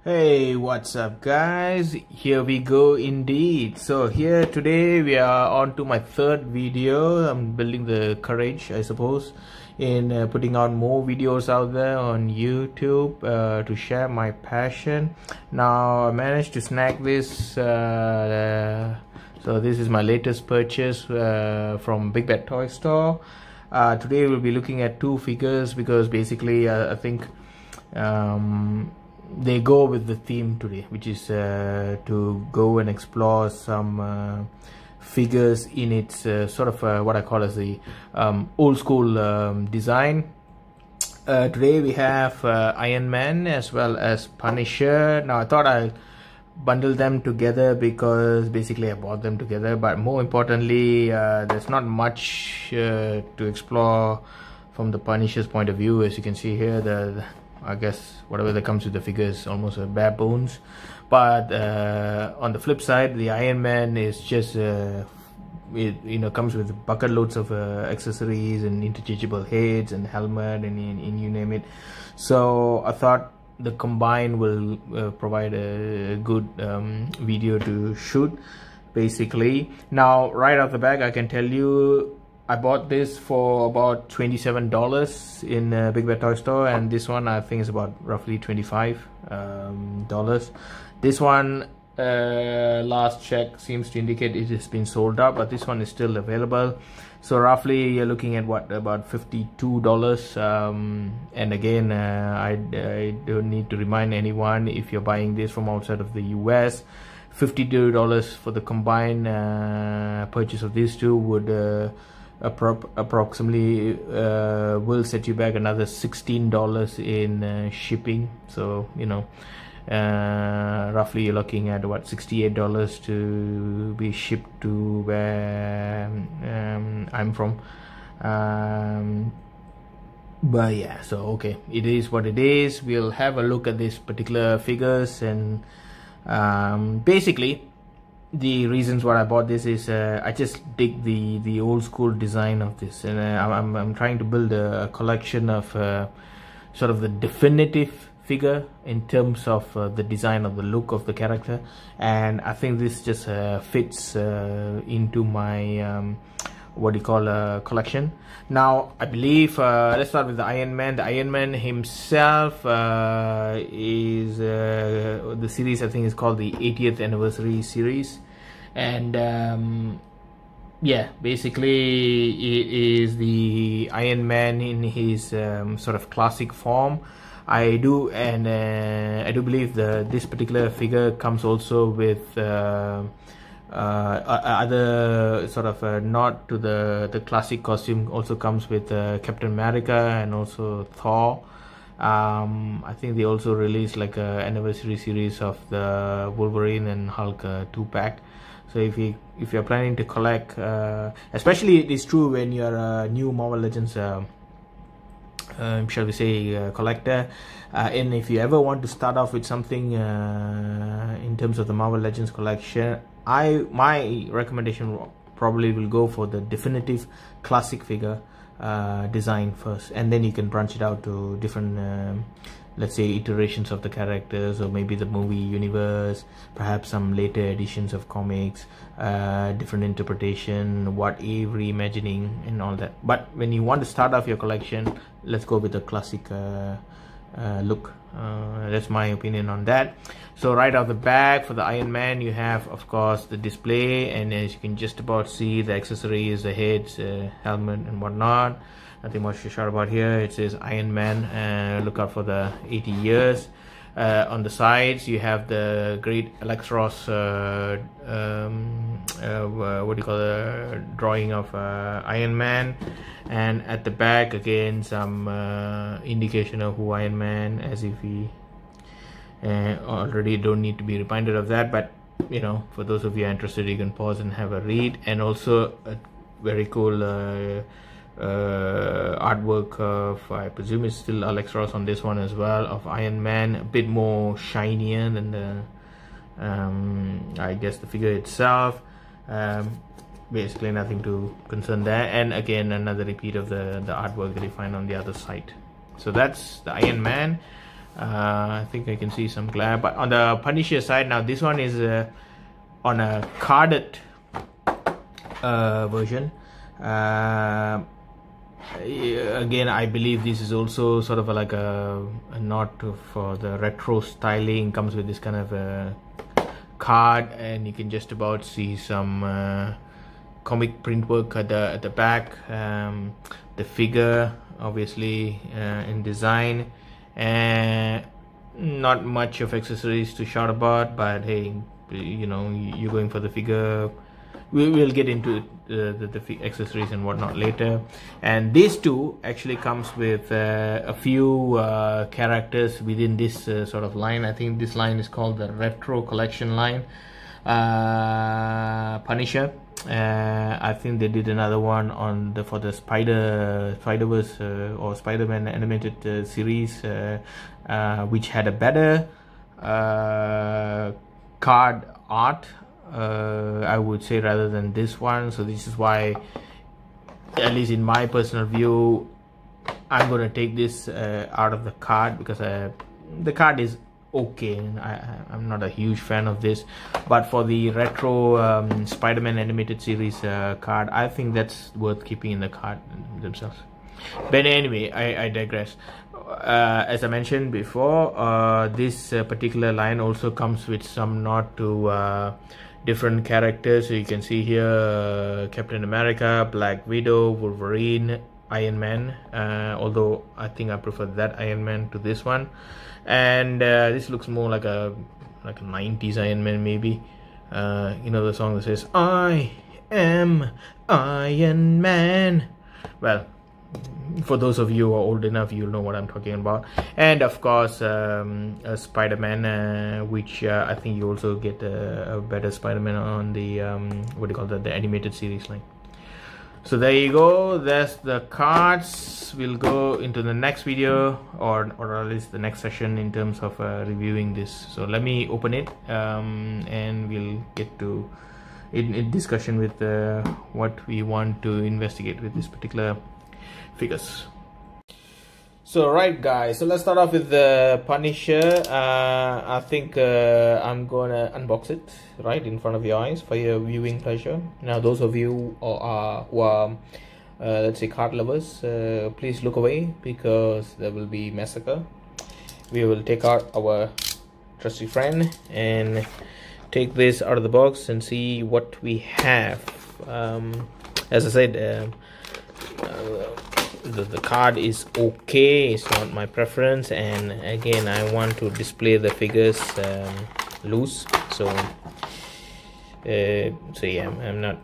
Hey, what's up guys? Here we go indeed. So here today we are on to my third video. I'm building the courage, I suppose, in putting out more videos out there on YouTube to share my passion. Now I managed to snag this. So this is my latest purchase from Big Bad Toy Store. Today we'll be looking at two figures because basically I think they go with the theme today, which is to go and explore some figures in its sort of what I call as the old school design. Today we have Iron Man as well as Punisher. Now I thought I'll bundle them together because basically I bought them together, but more importantly there's not much to explore from the Punisher's point of view. As you can see here, I guess whatever that comes with the figure is almost a bare bones, but on the flip side, the Iron Man is just it comes with bucket loads of accessories and interchangeable heads and helmet and you name it. So I thought the combine will provide a good video to shoot basically. Now right off the bat, I can tell you I bought this for about $27 in Big Bad Toy Store, and this one I think is about roughly $25. This one last check seems to indicate it has been sold out, but this one is still available. So roughly you're looking at what, about $52. And again, I don't need to remind anyone, if you're buying this from outside of the US, $52 for the combined purchase of these two would approximately will set you back another $16 in shipping. So roughly you're looking at what, $68 to be shipped to where I'm from. But yeah, so okay, it is what it is. We'll have a look at these particular figures, and basically the reasons why I bought this is I just dig the old school design of this, and I'm trying to build a collection of sort of the definitive figure in terms of the design of the look of the character, and I think this just fits into my what do you call a collection. Now I believe let's start with the Iron Man. The Iron Man himself is the series I think is called the 80th anniversary series, and yeah, basically it is the Iron Man in his sort of classic form. I do believe this particular figure comes also with other sort of nod to the classic costume. Also comes with Captain America and also Thor. I think they also released like a anniversary series of the Wolverine and Hulk 2-pack. So if you're planning to collect, especially it is true when you're a new Marvel Legends shall we say collector, and if you ever want to start off with something in terms of the Marvel Legends collection, my recommendation probably will go for the definitive classic figure design first, and then you can branch it out to different let's say iterations of the characters, or maybe the movie universe, perhaps some later editions of comics, different interpretation, what if reimagining and all that. But when you want to start off your collection, let's go with the classic look. That's my opinion on that. So right off the back, for the Iron Man, you have of course the display, and as you can just about see, the accessories, the heads, helmet and whatnot. Nothing much to shout about here. It says Iron Man, look out for the 80 years. On the sides you have the great Alex Ross what do you call the drawing of Iron Man, and at the back again some indication of who Iron Man, as if he already don't need to be reminded of that, but for those of you interested, you can pause and have a read. And also a very cool artwork of, I presume it's still Alex Ross on this one as well, of Iron Man, a bit more shinier than the I guess the figure itself. Basically nothing to concern there, and again another repeat of the artwork that you find on the other side. So that's the Iron Man. I think I can see some glare. But on the Punisher side, now this one is on a carded version. Again, I believe this is also sort of like a nod for the retro styling. Comes with this kind of card, and you can just about see some comic print work at the back. The figure obviously in design, and not much of accessories to shout about, but hey, you know, you're going for the figure. We'll get into the accessories and whatnot later. And these two actually comes with a few characters within this sort of line. I think this line is called the Retro Collection line. Punisher. I think they did another one on for the Spider-Verse or Spider-Man animated series, which had a better card art, I would say, rather than this one. So this is why, at least in my personal view, I'm gonna take this out of the card, because the card is okay. I'm not a huge fan of this, but for the retro Spider-Man animated series card, I think that's worth keeping in the card themselves. But anyway, I digress. As I mentioned before, this particular line also comes with some nod to different characters. So you can see here Captain America, Black Widow, Wolverine, Iron Man, although I think I prefer that Iron Man to this one. And this looks more like a 90s Iron Man, maybe. You know the song that says "I am Iron Man"? Well, for those of you who are old enough, you'll know what I'm talking about. And of course, Spider-Man, which I think you also get a better Spider-Man on the what do you call that, the animated series line. So there you go, that's the cards. We'll go into the next video, or at least the next session, in terms of reviewing this. So let me open it, and we'll get to in discussion with what we want to investigate with this particular figures. So right guys, so let's start off with the Punisher. I think I'm gonna unbox it right in front of your eyes for your viewing pleasure. Now those of you who are let's say card lovers, please look away, because there will be massacre. We will take out our trusty friend and take this out of the box and see what we have. As I said, the card is okay. It's not my preference, and again, I want to display the figures loose. So yeah, I'm not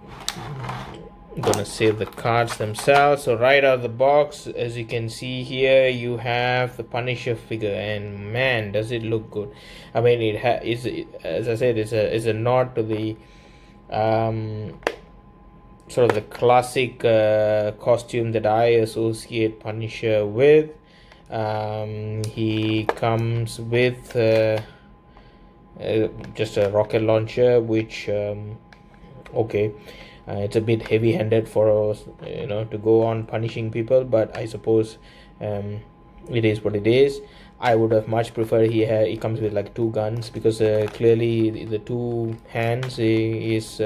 gonna save the cards themselves. So right out of the box, as you can see here, you have the Punisher figure, and man, does it look good. I mean, it is, as I said, it's a nod to the sort of the classic costume that I associate Punisher with. He comes with just a rocket launcher, which okay, it's a bit heavy-handed for us, you know, to go on punishing people, but I suppose it is what it is. I would have much preferred he comes with like 2 guns, because clearly the 2 hands is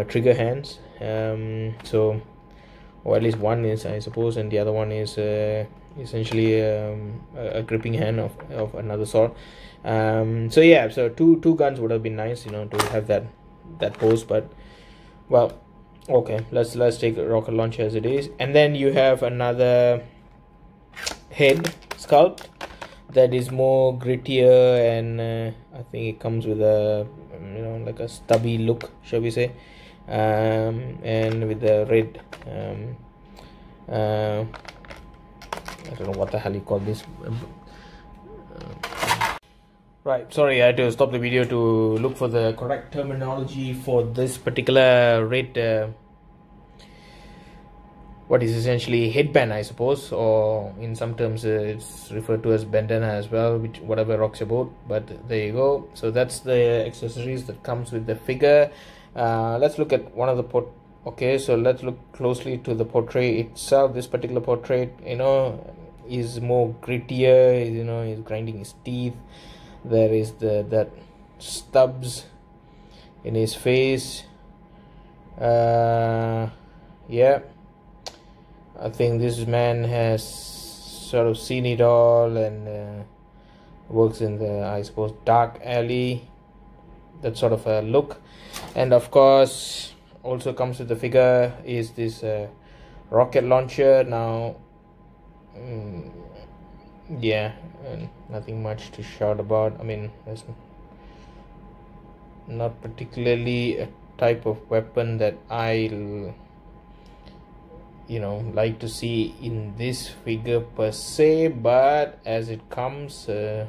trigger hands, so, or at least one is, I suppose, and the other one is essentially a gripping hand of another sort. So yeah, so two guns would have been nice, you know, to have that pose, but well, okay, let's take a rocket launcher as it is. And then you have another head sculpt that is more grittier, and I think it comes with a, you know, like a stubby look, shall we say, and with the red I don't know what the hell you call this. Right, sorry, I had to stop the video to look for the correct terminology for this particular red what is essentially headband, I suppose, or in some terms it's referred to as bandana as well, which whatever rocks your boat. But there you go. So that's the accessories that comes with the figure. Let's look at one of the okay, so let's look closely to the portrait itself. This particular portrait, you know, is more grittier, you know, he's grinding his teeth. There is that stubs in his face. Yeah, I think this man has sort of seen it all, and works in the, I suppose, dark alley, that sort of a look. And of course also comes with the figure is this rocket launcher. Now yeah, and nothing much to shout about. I mean, there's not particularly a type of weapon that I like to see in this figure per se, but as it comes,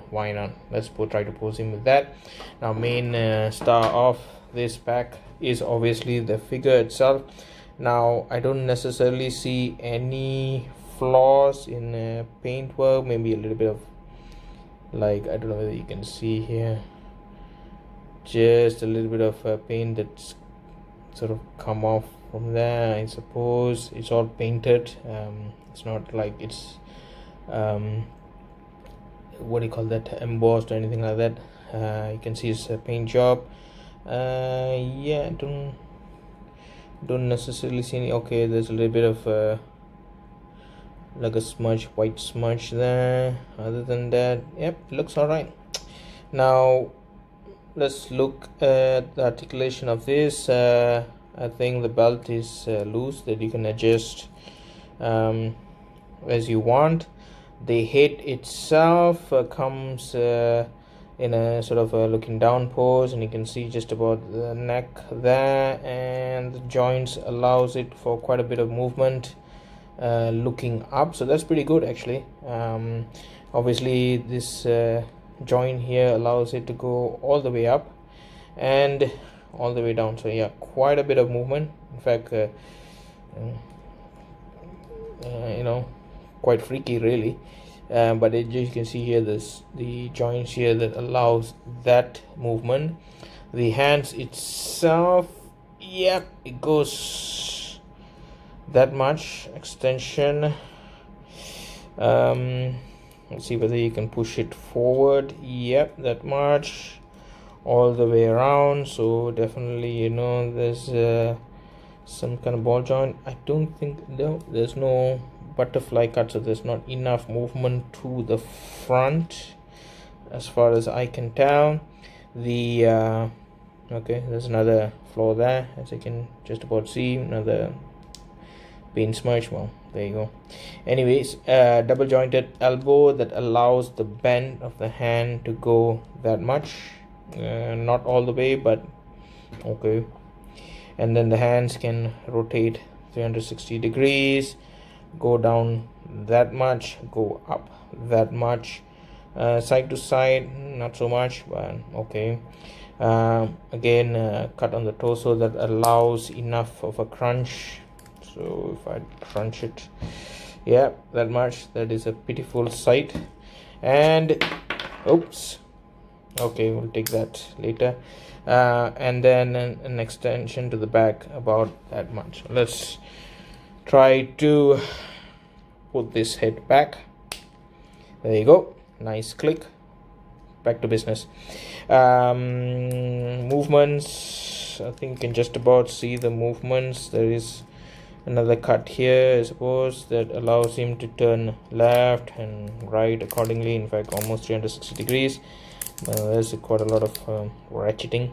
why not? Let's try to pose him with that. Now, main star of this pack is obviously the figure itself. Now, I don't necessarily see any flaws in paintwork. Maybe a little bit of, like, I don't know whether you can see here, just a little bit of paint that's sort of come off from there. I suppose it's all painted. It's not like it's what do you call that, embossed or anything like that. You can see it's a paint job. Yeah, don't necessarily see any. Okay, there's a little bit of like a smudge, white smudge there. Other than that, yep, looks all right. Now let's look at the articulation of this. I think the belt is loose, that you can adjust as you want. The head itself comes in a sort of a looking down pose, and you can see just about the neck there, and the joints allows it for quite a bit of movement looking up, so that's pretty good actually. Obviously this joint here allows it to go all the way up and all the way down, so yeah, quite a bit of movement. In fact, quite freaky really. But you can see here the joints here that allows that movement. The hands itself, yeah, it goes that much extension. Let's see whether you can push it forward. Yep, that much all the way around. So definitely, there's some kind of ball joint. I don't think, there's no butterfly cut, so there's not enough movement to the front as far as I can tell. The okay, there's another flaw there, as I can just about see, another paint smudge. Well, there you go. Anyways, double jointed elbow that allows the bend of the hand to go that much, not all the way, but okay. And then the hands can rotate 360 degrees, go down that much, go up that much, side to side not so much, but okay. Again, cut on the torso that allows enough of a crunch. So if I crunch it, yeah, that much, that is a pitiful sight. And oops, okay, we'll take that later. And then an extension to the back about that much. Let's try to put this head back. There you go, nice click. Back to business. Movements, I think you can just about see the movements. There is another cut here, I suppose, that allows him to turn left and right accordingly. In fact, almost 360 degrees. There's quite a lot of ratcheting.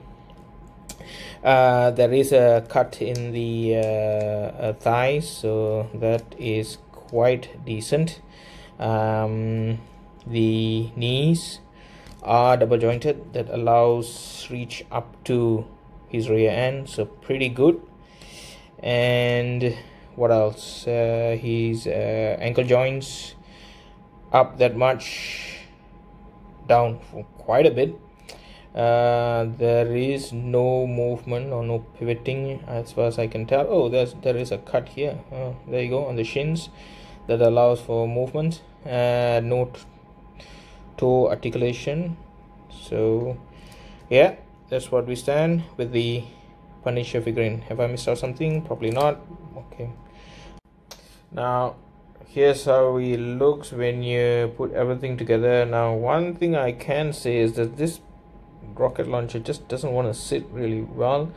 There is a cut in the thighs, so that is quite decent. The knees are double jointed, that allows reach up to his rear end, so pretty good. And what else? His ankle joints up that much, down for quite a bit. There is no movement or no pivoting as far as I can tell. Oh, there is a cut here. There you go, on the shins, that allows for movement. No toe articulation. So yeah, that's what we stand with the Punisher figurine. Have I missed out something? Probably not. Okay, now here's how he looks when you put everything together. Now, one thing I can say is that this rocket launcher just doesn't want to sit really well.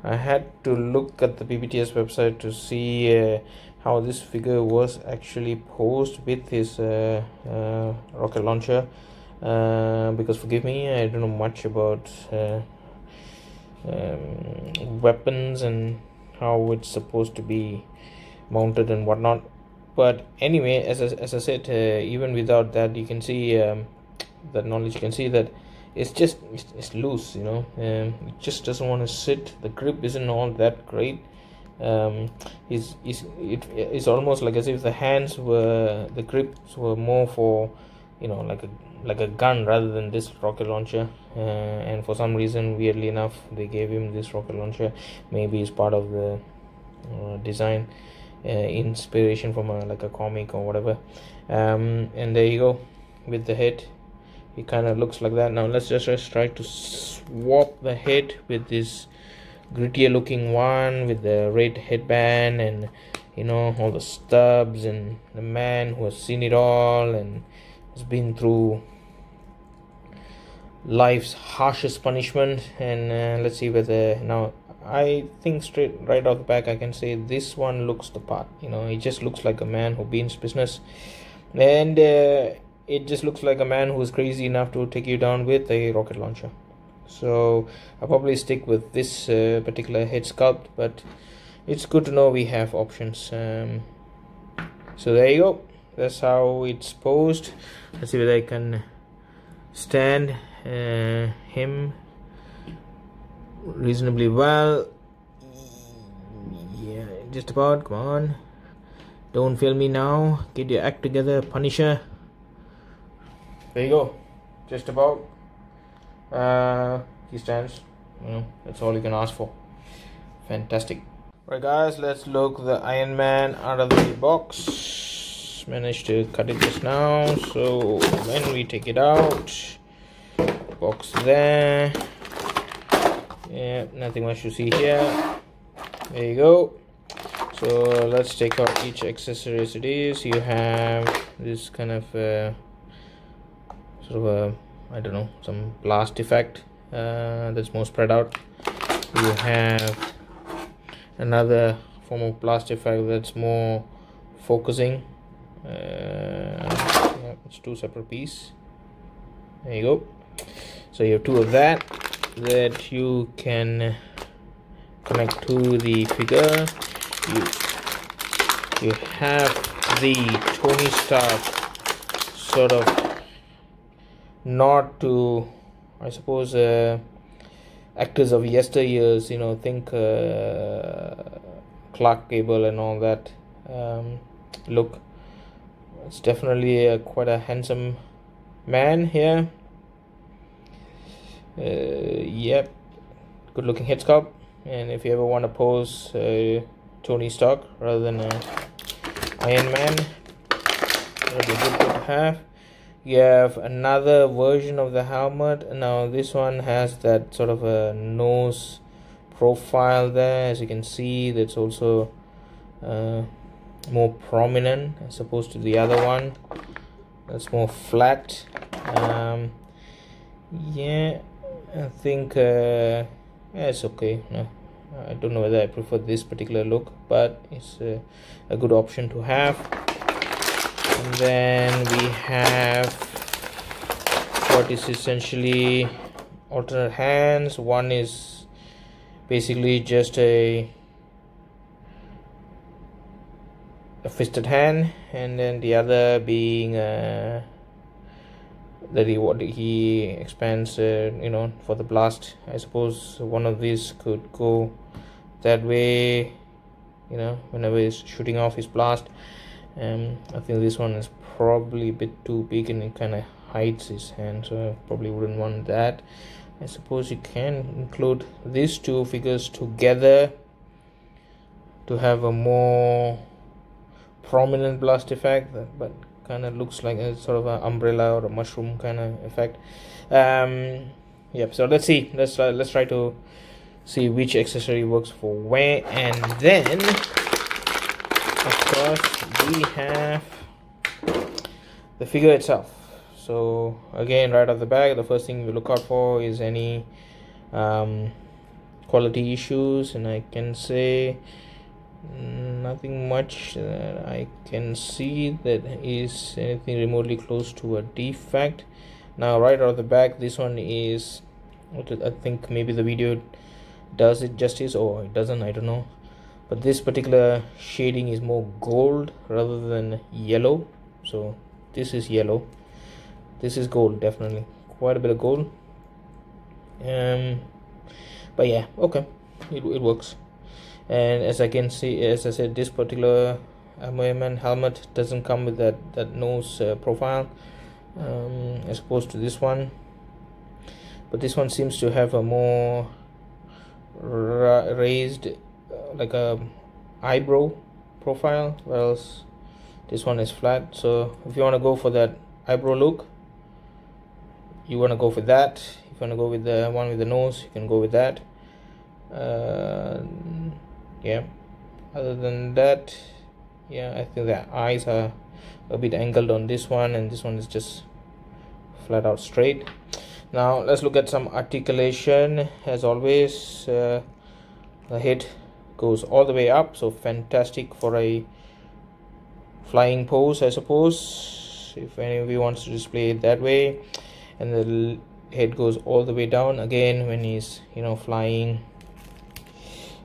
I had to look at the PBTS website to see how this figure was actually posed with his rocket launcher, because forgive me, I don't know much about weapons and how it's supposed to be mounted and whatnot. But anyway, as I said, even without that, you can see that knowledge, you can see that it's loose, you know. It just doesn't want to sit. The grip isn't all that great. It's almost like as if the grips were more for, you know, like a gun rather than this rocket launcher. And for some reason, weirdly enough, they gave him this rocket launcher. Maybe it's part of the design, inspiration from like a comic or whatever. And there you go with the head. It kind of looks like that. Now let's just try to swap the head with this grittier looking one with the red headband and, you know, all the stubs, and the man who has seen it all and has been through life's harshest punishment. And let's see whether, now I think right off the back I can say this one looks the part. You know, it just looks like a man who means business, and it just looks like a man who's crazy enough to take you down with a rocket launcher. So I'll probably stick with this particular head sculpt, but it's good to know we have options. So there you go. That's how it's posed. Let's see whether I can stand him reasonably well. Yeah, just about. Come on, don't fail me now. Get your act together, Punisher. There you go. Just about. He stands. You know, that's all you can ask for. Fantastic. Right, guys, let's look the Iron Man out of the box. Managed to cut it just now. So when we take it out, box there. Yeah, nothing much to see here. There you go. So let's take out each accessory as it is. You have this kind of sort of a, I don't know, some blast effect that's more spread out. You have another form of blast effect that's more focusing. Yeah, it's two separate pieces. There you go. So you have two of that you can connect to the figure. You have the Tony Stark sort of nod to, I suppose, actors of yesteryears, you know, think Clark Gable and all that look. It's definitely quite a handsome man here. Yep, good looking head sculpt. And if you ever want to pose Tony Stark rather than Iron Man, that'll be good to have. You have another version of the helmet. Now this one has that sort of a nose profile there, as you can see. That's also more prominent as opposed to the other one that's more flat. Yeah, I think yeah, it's okay. No, I don't know whether I prefer this particular look, but it's a good option to have. And then we have what is essentially alternate hands. One is basically just a fisted hand, and then the other being that he expands, you know, for the blast. I suppose one of these could go that way, you know, whenever he's shooting off his blast. I think this one is probably a bit too big and it kind of hides his hand, so I probably wouldn't want that. I suppose you can include these two figures together to have a more prominent blast effect, but kind of looks like a sort of an umbrella or a mushroom kind of effect. Yep, so let's see, let's try to see which accessory works for where. And then of first we have the figure itself. So again, right off the back, the first thing we look out for is any quality issues, and I can say nothing much that I can see that is anything remotely close to a defect. Now right out of the back, this one is, I think maybe the video does it justice or it doesn't, I don't know, but this particular shading is more gold rather than yellow. So this is yellow, this is gold, definitely quite a bit of gold. But yeah, okay, it works. And as I can see, as I said, this particular ironman helmet doesn't come with that nose profile as opposed to this one, but this one seems to have a more raised like a eyebrow profile, whereas this one is flat. So if you want to go for that eyebrow look, you want to go for that. If you want to go with the one with the nose, you can go with that. Yeah, other than that, yeah, I think the eyes are a bit angled on this one, and this one is just flat out straight. Now let's look at some articulation. As always, the head goes all the way up, so fantastic for a flying pose, I suppose, if any of you wants to display it that way. And the head goes all the way down again when he's, you know, flying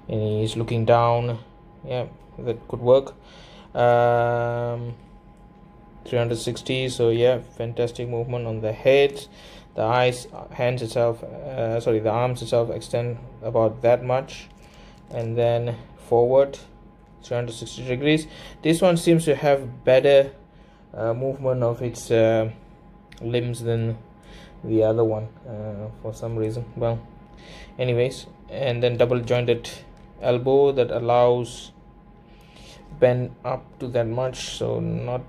and he's looking down. Yeah, that could work. 360, so yeah, fantastic movement on the head. The eyes, hands itself, the arms itself extend about that much, and then forward 360 degrees. This one seems to have better movement of its limbs than the other one for some reason. Well, anyways, and then double jointed elbow that allows bend up to that much, so not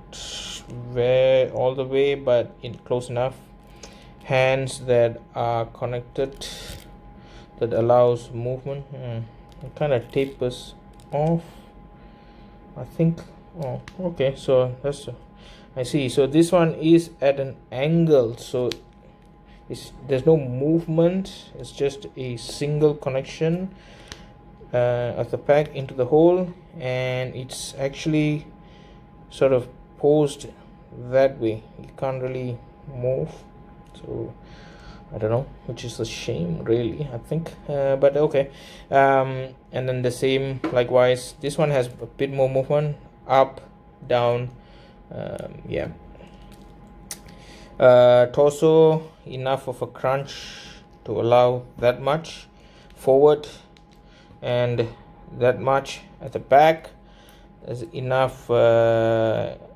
where all the way, but in close enough. Hands that are connected that allows movement. It kind of tapers off, I think. Oh, okay, so that's I see. So this one is at an angle, so there's no movement, it's just a single connection of the pack into the hole, and it's actually sort of posed that way. You can't really move, so I don't know, which is a shame really, I think, but okay. And then the same likewise, this one has a bit more movement, up, down. Yeah, torso enough of a crunch to allow that much forward, and that much at the back. There's enough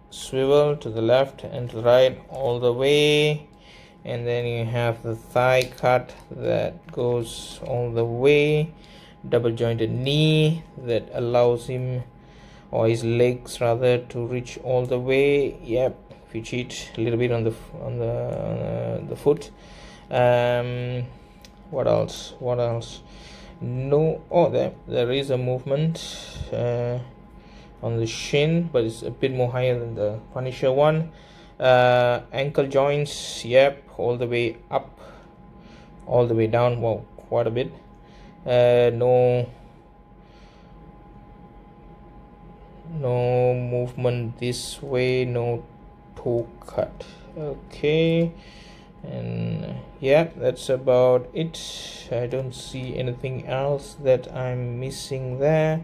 swivel to the left and to the right all the way, and then you have the thigh cut that goes all the way, double jointed knee that allows him, or his legs rather, to reach all the way. Yep, if you cheat a little bit on the foot. What else? No, oh, there is a movement on the shin, but it's a bit more higher than the Punisher one. Ankle joints, yep, all the way up, all the way down. Wow, quite a bit. No movement this way, no toe cut. Okay, and yeah, that's about it. I don't see anything else that I'm missing there.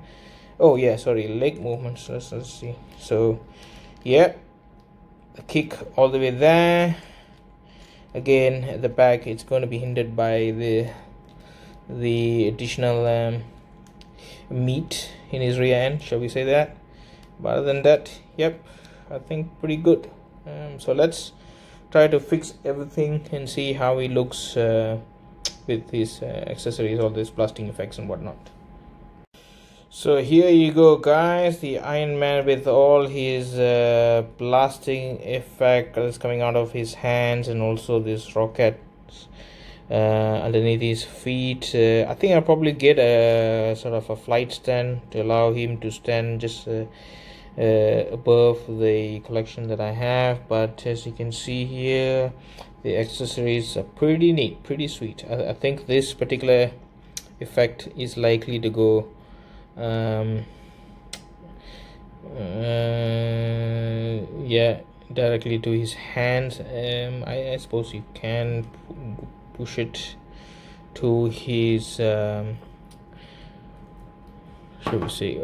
Oh yeah, sorry, leg movements. Let's see. So yeah, the kick all the way there. Again, at the back, it's going to be hindered by the additional meat in his rear end, shall we say that. But other than that, yep, I think pretty good. So let's try to fix everything and see how he looks with his accessories, all these blasting effects and whatnot. So here you go, guys, the Iron Man with all his blasting effect that's coming out of his hands, and also this rockets underneath his feet. I think I'll probably get a sort of a flight stand to allow him to stand just above the collection that I have, but as you can see here, the accessories are pretty neat, pretty sweet. I think this particular effect is likely to go yeah, directly to his hands. I suppose you can push it to his should we say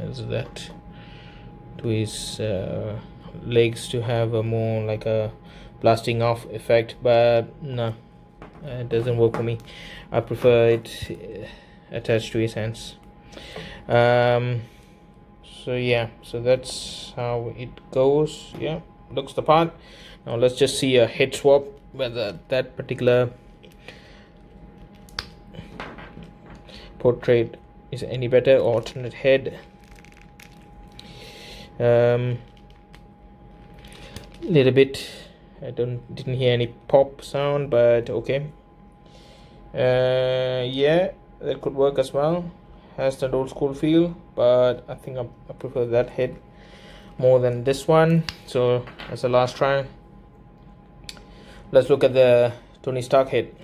is that to his legs to have a more like a blasting off effect, but no, it doesn't work for me. I prefer it attached to his hands. So yeah, so that's how it goes. Yeah, looks the part. Now let's just see a head swap, whether that particular portrait is any better, or alternate head. Little bit, I didn't hear any pop sound, but okay. Yeah, that could work as well. Has that old school feel, but I think I prefer that head more than this one. So as a last try, let's look at the Tony Stark head.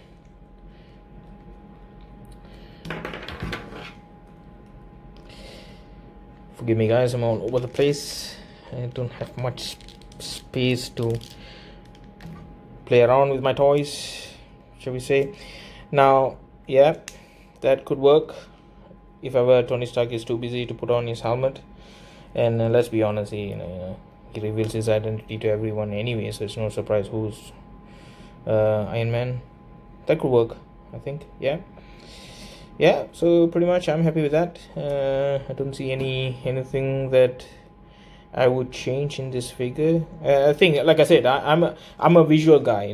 Forgive me guys, I'm all over the place. I don't have much space to play around with my toys, shall we say. Now yeah, that could work if ever Tony Stark is too busy to put on his helmet. And let's be honest, he reveals his identity to everyone anyway, so it's no surprise who's Iron Man. That could work, I think. Yeah, so pretty much I'm happy with that. I don't see anything that I would change in this figure. I think, like I said, I'm a visual guy,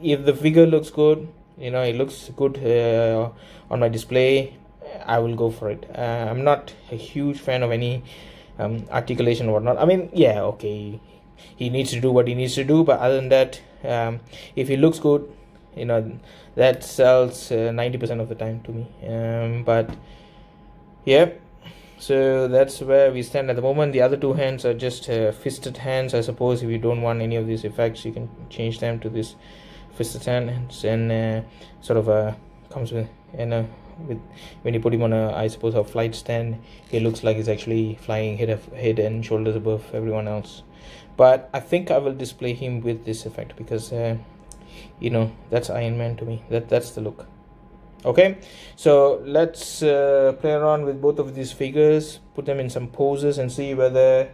if the figure looks good, it looks good on my display, I will go for it. I'm not a huge fan of any articulation or whatnot. I mean, yeah, okay, he needs to do what he needs to do, but other than that, if he looks good, that sells 90% of the time to me. But yeah, so that's where we stand at the moment. The other two hands are just fisted hands. I suppose if you don't want any of these effects, you can change them to this fisted hands, and sort of comes with with when you put him on I suppose a flight stand, he looks like he's actually flying head and shoulders above everyone else. But I think I will display him with this effect because that's Iron Man to me. That's the look. Okay, so let's play around with both of these figures, put them in some poses and see whether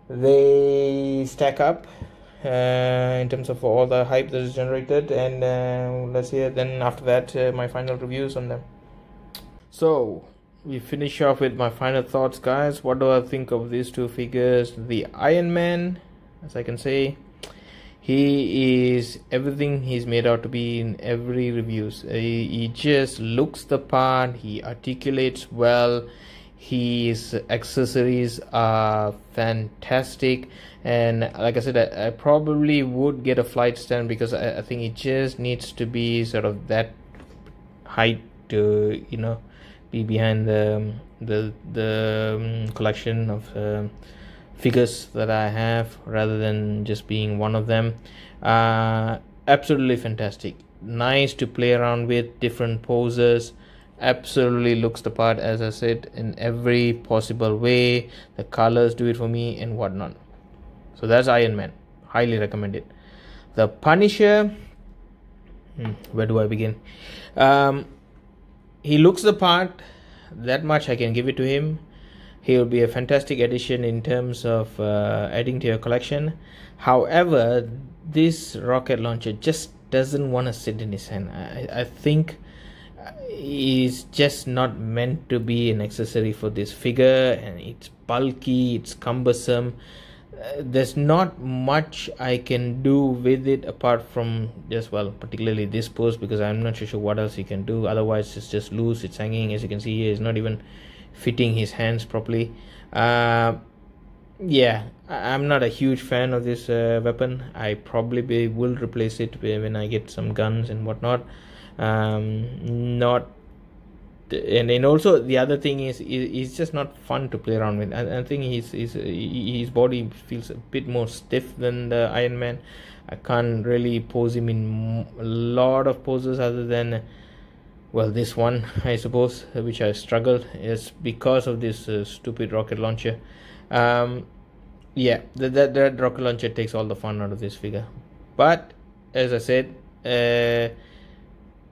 they stack up in terms of all the hype that is generated, and let's hear then after that my final reviews on them. So we finish off with my final thoughts, guys. What do I think of these two figures? The Iron Man, as I can say, he is everything he's made out to be in every reviews. He just looks the part, he articulates well, his accessories are fantastic, and like I said, I probably would get a flight stand because I think it just needs to be sort of that height to be behind the collection of figures that I have, rather than just being one of them. Absolutely fantastic, nice to play around with, different poses, absolutely looks the part, as I said, in every possible way. The colors do it for me and whatnot. So that's Iron Man, highly recommend it. The Punisher, where do I begin? He looks the part, that much I can give it to him. He will be a fantastic addition in terms of adding to your collection. However, this rocket launcher just doesn't want to sit in his hand. I think is just not meant to be an accessory for this figure, and it's bulky, it's cumbersome. There's not much I can do with it apart from just, well, particularly this pose, because I'm not sure what else you can do. Otherwise it's just loose, it's hanging, as you can see here, it's not even fitting his hands properly. Yeah, I'm not a huge fan of this weapon. I probably will replace it when I get some guns and whatnot. Not and then also the other thing is it's just not fun to play around with. I think his body feels a bit more stiff than the Ironman. I can't really pose him in a lot of poses other than, well, this one, I suppose, which I struggled, is because of this stupid rocket launcher. Yeah, that rocket launcher takes all the fun out of this figure. But as I said,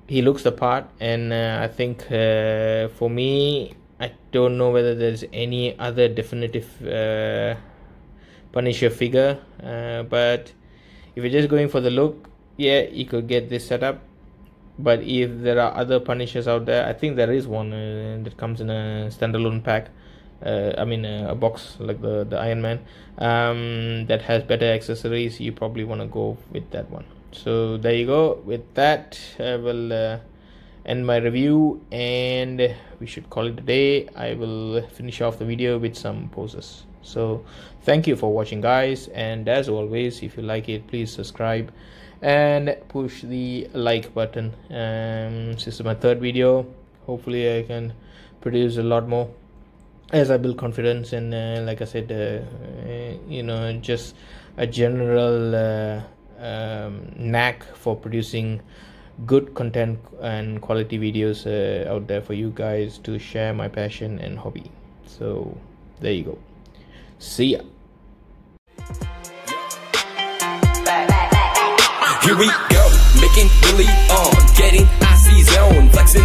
he looks the part, and I think for me, I don't know whether there's any other definitive Punisher figure, but if you're just going for the look, yeah, you could get this setup. But if there are other Punishers out there, I think there is one that comes in a standalone pack, I mean a box like the Iron Man, that has better accessories. You probably want to go with that one. So there you go. With that, I will end my review, and we should call it a day. I will finish off the video with some poses. So thank you for watching, guys, and as always, if you like it, please subscribe and push the like button. This is my third video. Hopefully I can produce a lot more as I build confidence, and like I said, you know, just a general knack for producing good content and quality videos out there for you guys to share my passion and hobby. So there you go. See ya. Here we go, making really on, getting icy zone, flexing,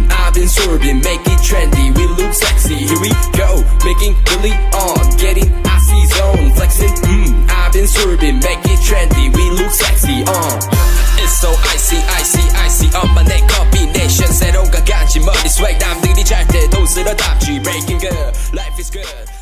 I've been sorbing, make it trendy, we look sexy. Here we go, making really on, getting icy zone, flexing, I've been sorbing, make it trendy, we look sexy, It's so icy, icy, icy, 엄마 내 combination, 새로운 가간지 머리 swag, 남들이 잘 때도 쓸어담지, breaking good, life is good.